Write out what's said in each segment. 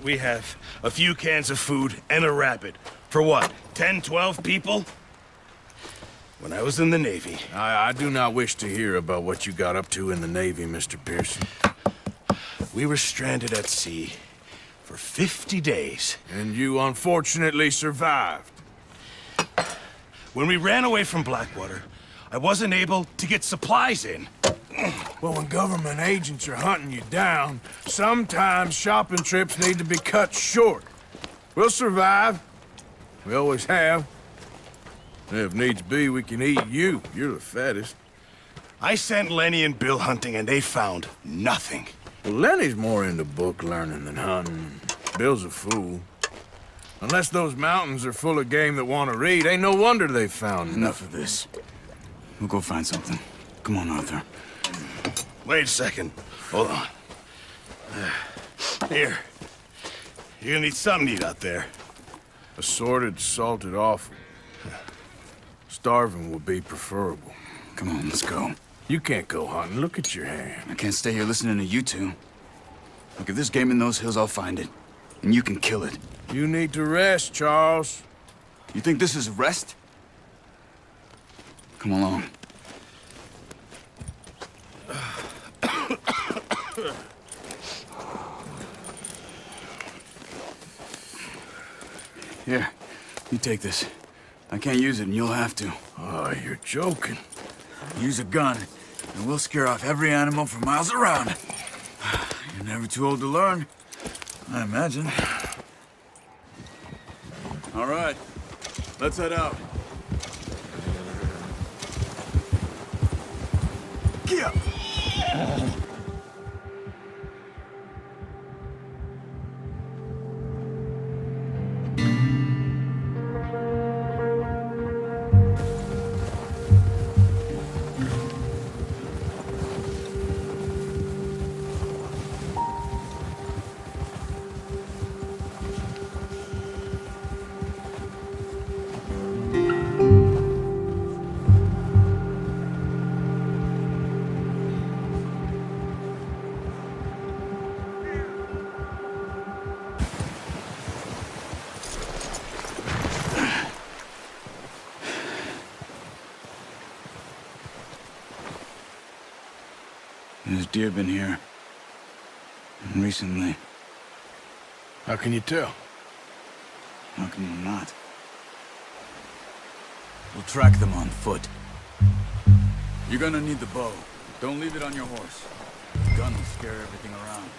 We have a few cans of food and a rabbit. For what, 10, 12 people? When I was in the Navy... I do not wish to hear about what you got up to in the Navy, Mr. Pearson. We were stranded at sea for 50 days. And you unfortunately survived. When we ran away from Blackwater, I wasn't able to get supplies in. Well, when government agents are hunting you down, sometimes shopping trips need to be cut short. We'll survive. We always have. If needs be, we can eat you. You're the fattest. I sent Lenny and Bill hunting, and they found nothing. Well, Lenny's more into book learning than hunting. Bill's a fool. Unless those mountains are full of game that want to read, ain't no wonder they found Enough of this. We'll go find something. Come on, Arthur. Wait a second. Hold on. Here. You're gonna need something to eat out there. Assorted, salted offal. Starving will be preferable. Come on, let's go. You can't go hunting. Look at your hand. I can't stay here listening to you two. Look, if there's game in those hills, I'll find it. And you can kill it. You need to rest, Charles. You think this is rest? Come along. Here, you take this. I can't use it, and you'll have to. Oh, you're joking. Use a gun, and we'll scare off every animal for miles around. You're never too old to learn, I imagine. All right, let's head out. Get up! There's deer been here. And recently. How can you tell? How can you not? We'll track them on foot. You're gonna need the bow. Don't leave it on your horse. The gun will scare everything around.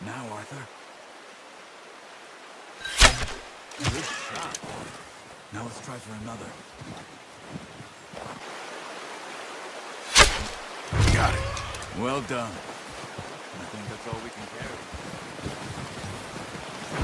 Now, Arthur. Good shot. Now let's try for another. Got it. Well done. I think that's all we can carry.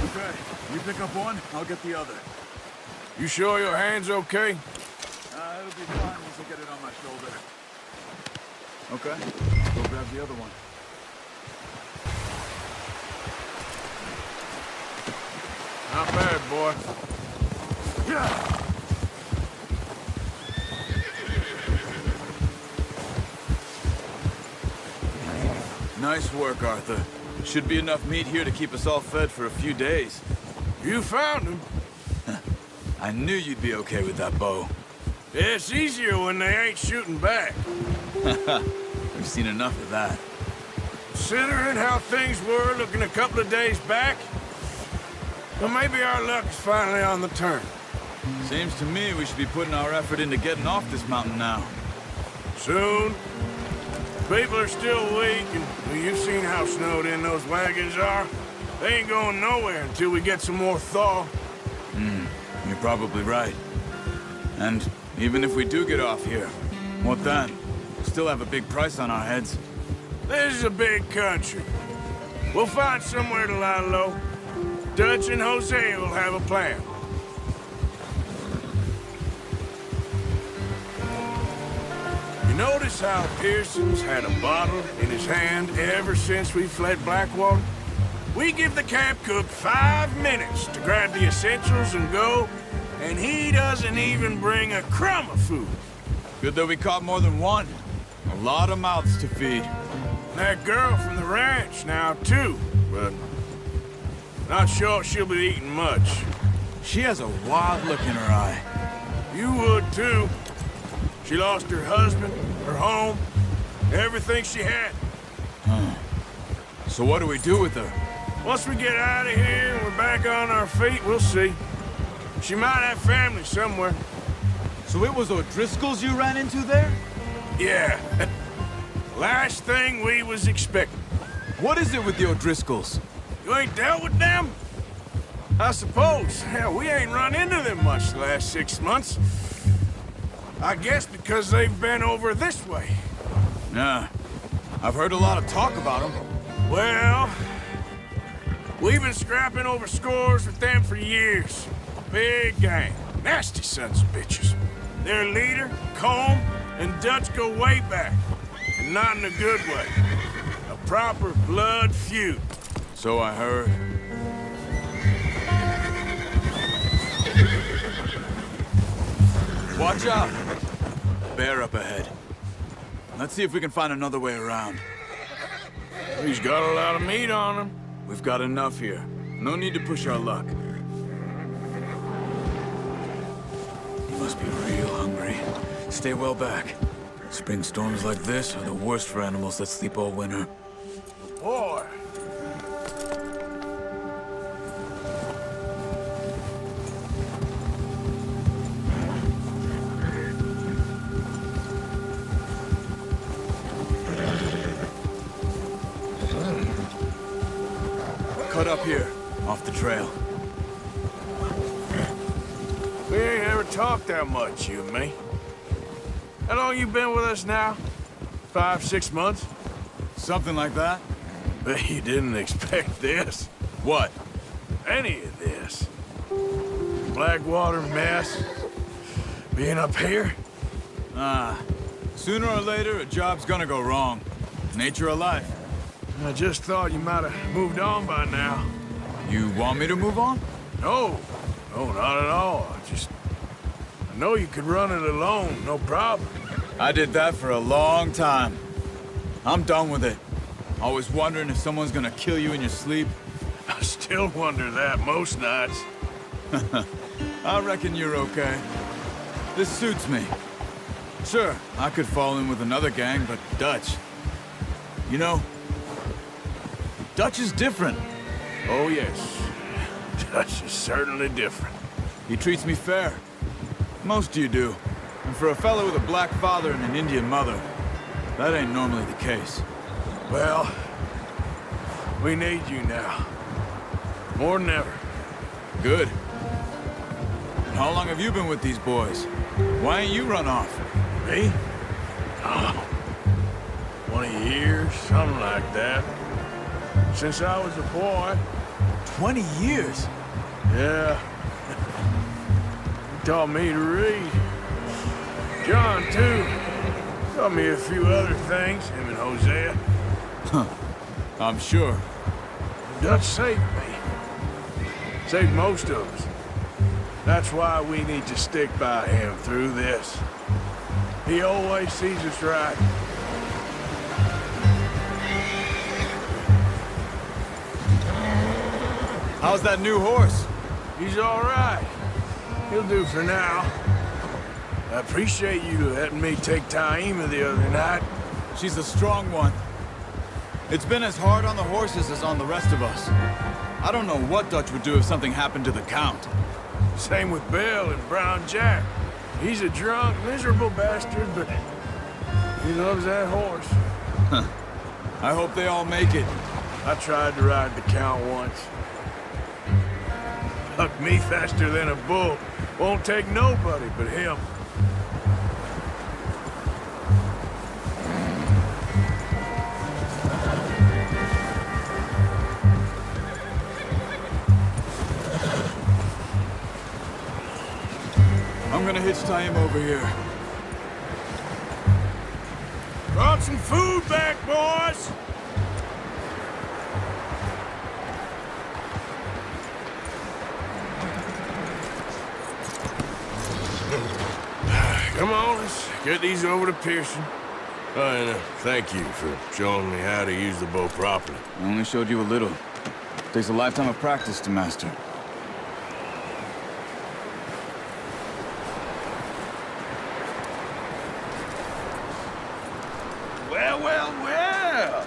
Okay, you pick up one, I'll get the other. You sure your hand's okay? It'll be fine once I get it on my shoulder. Okay, go grab the other one. Not bad, boy. Yeah. Nice work, Arthur. Should be enough meat here to keep us all fed for a few days. You found him. I knew you'd be okay with that bow. Yeah, it's easier when they ain't shooting back. We've seen enough of that. Considering how things were looking a couple of days back, well, maybe our luck is finally on the turn. Seems to me we should be putting our effort into getting off this mountain now. Soon. People are still weak, and well, you've seen how snowed in those wagons are. They ain't going nowhere until we get some more thaw. You're probably right. And even if we do get off here, what then? We'll still have a big price on our heads. This is a big country. We'll find somewhere to lie low. Dutch and Jose will have a plan. You notice how Pearson's had a bottle in his hand ever since we fled Blackwater? We give the camp cook 5 minutes to grab the essentials and go, and he doesn't even bring a crumb of food. Good that we caught more than one. A lot of mouths to feed. That girl from the ranch now, too, but not sure she'll be eating much. She has a wild look in her eye. You would, too. She lost her husband, her home, everything she had. So what do we do with her? Once we get out of here and we're back on our feet, we'll see. She might have family somewhere. So it was O'Driscoll's you ran into there? Yeah. Last thing we was expecting. What is it with the O'Driscolls? You ain't dealt with them? I suppose. Hell, we ain't run into them much the last 6 months. I guess because they've been over this way. Nah. I've heard a lot of talk about them. Well, we've been scrapping over scores with them for years. Big gang. Nasty sons of bitches. Their leader, Combe, and Dutch go way back. And not in a good way. A proper blood feud. So I heard. Watch out! Bear up ahead. Let's see if we can find another way around. He's got a lot of meat on him. We've got enough here. No need to push our luck. He must be real hungry. Stay well back. Spring storms like this are the worst for animals that sleep all winter. Boy. Cut up here, off the trail. We ain't ever talked that much, you and me. How long you been with us now? 5, 6 months? Something like that? Bet you didn't expect this. What? Any of this. Blackwater mess. Being up here? Sooner or later, a job's gonna go wrong. Nature of life. I just thought you might have moved on by now. You want me to move on? No. No, not at all. I know you could run it alone, no problem. I did that for a long time. I'm done with it. Always wondering if someone's gonna kill you in your sleep. I still wonder that most nights. I reckon you're okay. This suits me. Sure, I could fall in with another gang, but Dutch... You know, Dutch is different. Oh, yes. Dutch is certainly different. He treats me fair. Most of you do. And for a fellow with a black father and an Indian mother, that ain't normally the case. Well, we need you now. More than ever. Good. And how long have you been with these boys? Why ain't you run off? Me? Oh, 20 years, something like that. Since I was a boy. 20 years? Yeah. He taught me to read. John, too. Taught me a few other things, him and Hosea. I'm sure. Dutch saved me. Saved most of us. That's why we need to stick by him through this. He always sees us right. How's that new horse? He's all right. He'll do for now. I appreciate you letting me take Taima the other night. She's a strong one. It's been as hard on the horses as on the rest of us. I don't know what Dutch would do if something happened to the Count. Same with Bill and Brown Jack. He's a drunk, miserable bastard, but he loves that horse. I hope they all make it. I tried to ride the Count once. Hucked me faster than a bull. Won't take nobody but him. I'm gonna hitch tie him over here. Brought some food back, boys! Come on, let's Get these over to Pearson. Oh, and thank you for showing me how to use the bow properly. I only showed you a little. Takes a lifetime of practice to master. Well, well, well.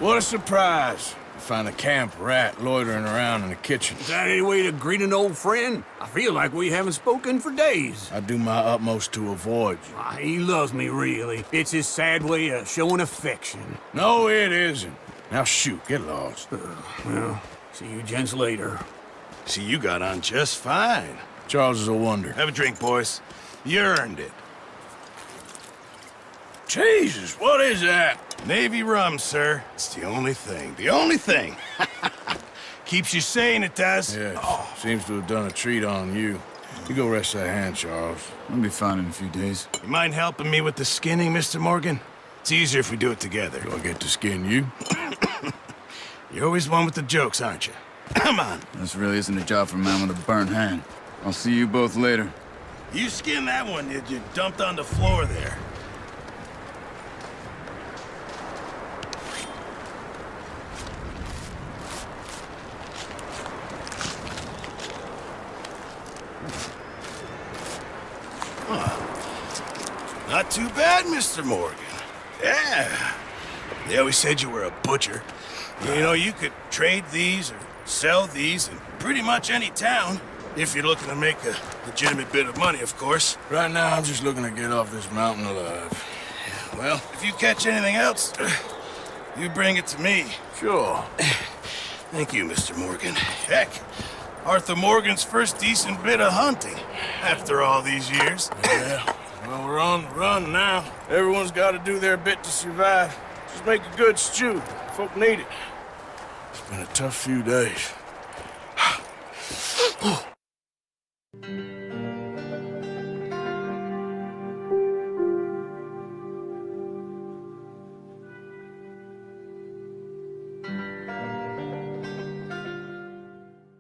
What a surprise. To find a camp rat loitering around in the kitchen. Is that any way to greet an old friend? I feel like we haven't spoken for days. I do my utmost to avoid you. He loves me, really. It's his sad way of showing affection. No, it isn't. Now shoot, get lost. Well, see you gents later. See, you got on just fine. Charles is a wonder. Have a drink, boys. You earned it. Jesus, what is that? Navy rum, sir. It's the only thing. The only thing. Keeps you sane, it does. Yes, seems to have done a treat on you. You go rest that hand, Charles. I'll be fine in a few days. You mind helping me with the skinning, Mr. Morgan? It's easier if we do it together. Do I get to skin you? You're always one with the jokes, aren't you? Come on. This really isn't a job for a man with a burnt hand. I'll see you both later. You skinned that one, did you? Dumped on the floor there. Not too bad, Mr. Morgan. Yeah. They always said you were a butcher. You know, you could trade these or sell these in pretty much any town. If you're looking to make a legitimate bit of money, of course. Right now, I'm just looking to get off this mountain alive. Well, if you catch anything else, you bring it to me. Sure. Thank you, Mr. Morgan. Heck, Arthur Morgan's first decent bit of hunting after all these years. Yeah. Well, we're on the run now. Everyone's got to do their bit to survive. Just make a good stew. Folk need it. It's been a tough few days.